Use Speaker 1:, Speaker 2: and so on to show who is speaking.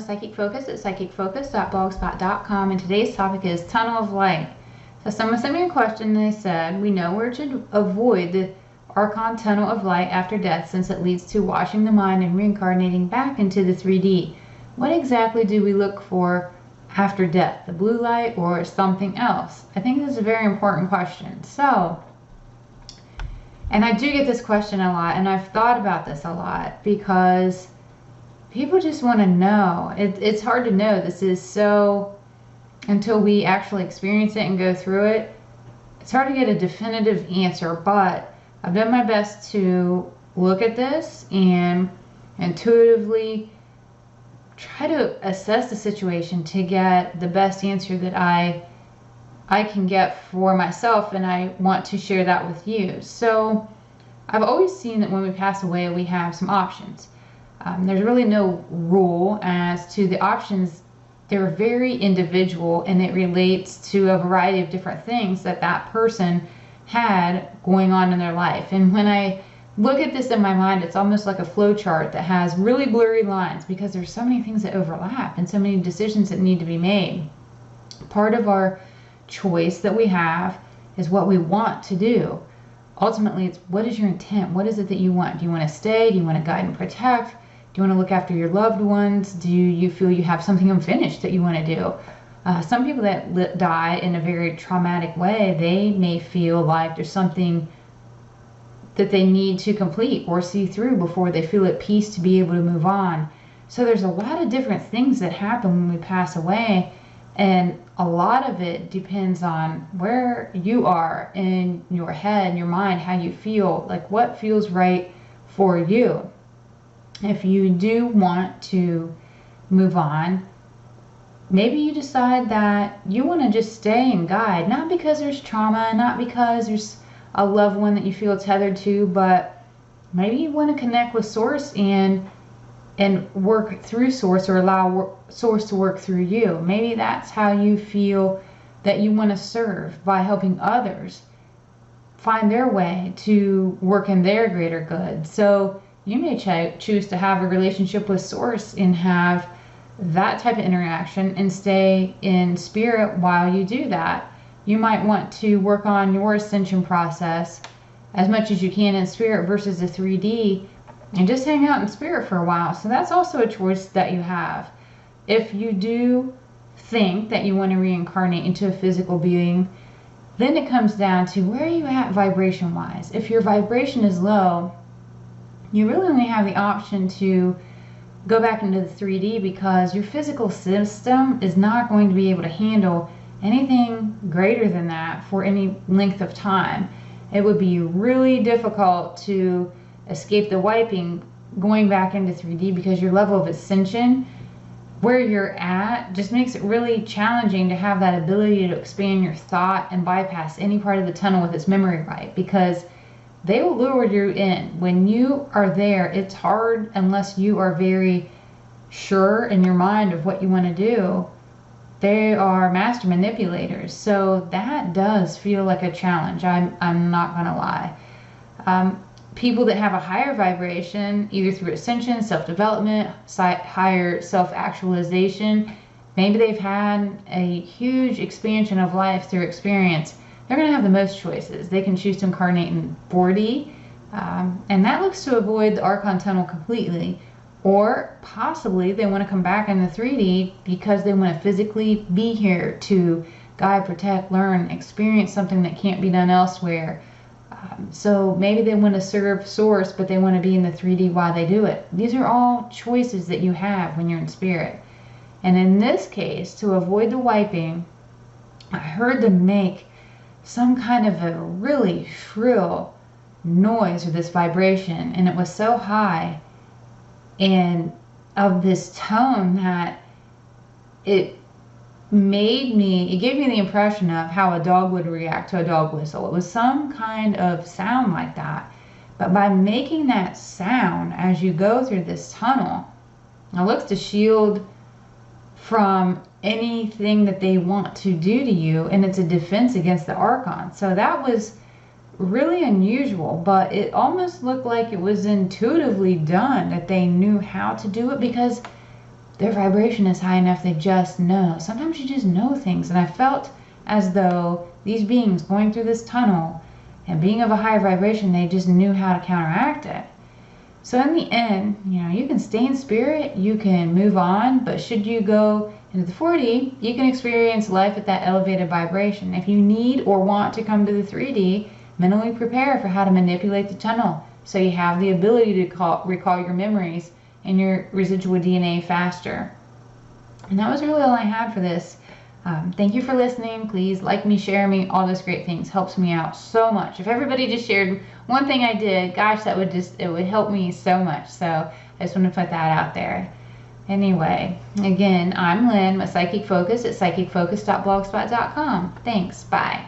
Speaker 1: Psychic Focus at psychicfocus.blogspot.com, and today's topic is Tunnel of Light. So someone sent me a question and they said, we know where to avoid the Archon Tunnel of Light after death since it leads to washing the mind and reincarnating back into the 3D. What exactly do we look for after death, the blue light or something else? I think this is a very important question. So, and I do get this question a lot, and I've thought about this a lot because people just want to know. It's hard to know. This is so, until we actually experience it and go through it, it's hard to get a definitive answer, but I've done my best to look at this and intuitively try to assess the situation to get the best answer that I can get for myself, and I want to share that with you. So I've always seen that when we pass away, we have some options. There's really no rule as to the options. They're very individual, and it relates to a variety of different things that that person had going on in their life. And when I look at this in my mind, it's almost like a flow chart that has really blurry lines because there's so many things that overlap and so many decisions that need to be made. Part of our choice that we have is what we want to do. Ultimately, it's what is your intent? What is it that you want? Do you want to stay? Do you want to guide and protect? Do you want to look after your loved ones? Do you feel you have something unfinished that you want to do? Some people that die in a very traumatic way, they may feel like there's something that they need to complete or see through before they feel at peace to be able to move on. So there's a lot of different things that happen when we pass away, and a lot of it depends on where you are in your head and your mind, how you feel, like what feels right for you. If you do want to move on, maybe you decide that you want to just stay and guide, not because there's trauma, not because there's a loved one that you feel tethered to, but maybe you want to connect with Source and work through Source, or allow Source to work through you. Maybe that's how you feel that you want to serve, by helping others find their way to work in their greater good. So you may choose to have a relationship with Source and have that type of interaction and stay in spirit while you do that. You might want to work on your ascension process as much as you can in spirit versus the 3D, and just hang out in spirit for a while. So that's also a choice that you have. If you do think that you want to reincarnate into a physical being, then it comes down to where are you at vibration wise. If your vibration is low, you really only have the option to go back into the 3D, because your physical system is not going to be able to handle anything greater than that for any length of time. It would be really difficult to escape the wiping going back into 3D, because your level of ascension, where you're at, just makes it really challenging to have that ability to expand your thought and bypass any part of the tunnel with its memory right, because they will lure you in. When you are there, it's hard unless you are very sure in your mind of what you want to do. They are master manipulators, so that does feel like a challenge. I'm not gonna lie. People that have a higher vibration, either through ascension, self-development, higher self-actualization, maybe they've had a huge expansion of life through experience, they're going to have the most choices. They can choose to incarnate in 4D, and that looks to avoid the Archon Tunnel completely. Or possibly they want to come back in the 3D because they want to physically be here to guide, protect, learn, experience something that can't be done elsewhere. So maybe they want to serve Source, but they want to be in the 3D while they do it. These are all choices that you have when you're in spirit. And in this case, to avoid the wiping, I heard them make some kind of a really shrill noise with this vibration, and it was so high and of this tone that it gave me the impression of how a dog would react to a dog whistle. It was some kind of sound like that. But by making that sound as you go through this tunnel, it looks to shield from anything that they want to do to you, and it's a defense against the Archon. So that was really unusual, but it almost looked like it was intuitively done, that they knew how to do it, because their vibration is high enough, they just know. Sometimes you just know things. And I felt as though these beings going through this tunnel and being of a higher vibration, they just knew how to counteract it. So in the end, you know, you can stay in spirit, you can move on, but should you go into the 4D, you can experience life at that elevated vibration. If you need or want to come to the 3D, mentally prepare for how to manipulate the tunnel so you have the ability to recall your memories and your residual DNA faster. And that was really all I had for this. Thank you for listening. Please like me, share me, all those great things. Helps me out so much. If everybody just shared one thing I did, gosh, it would help me so much. So I just want to put that out there. Anyway, again, I'm Lynn with Psychic Focus at psychicfocus.blogspot.com. Thanks. Bye.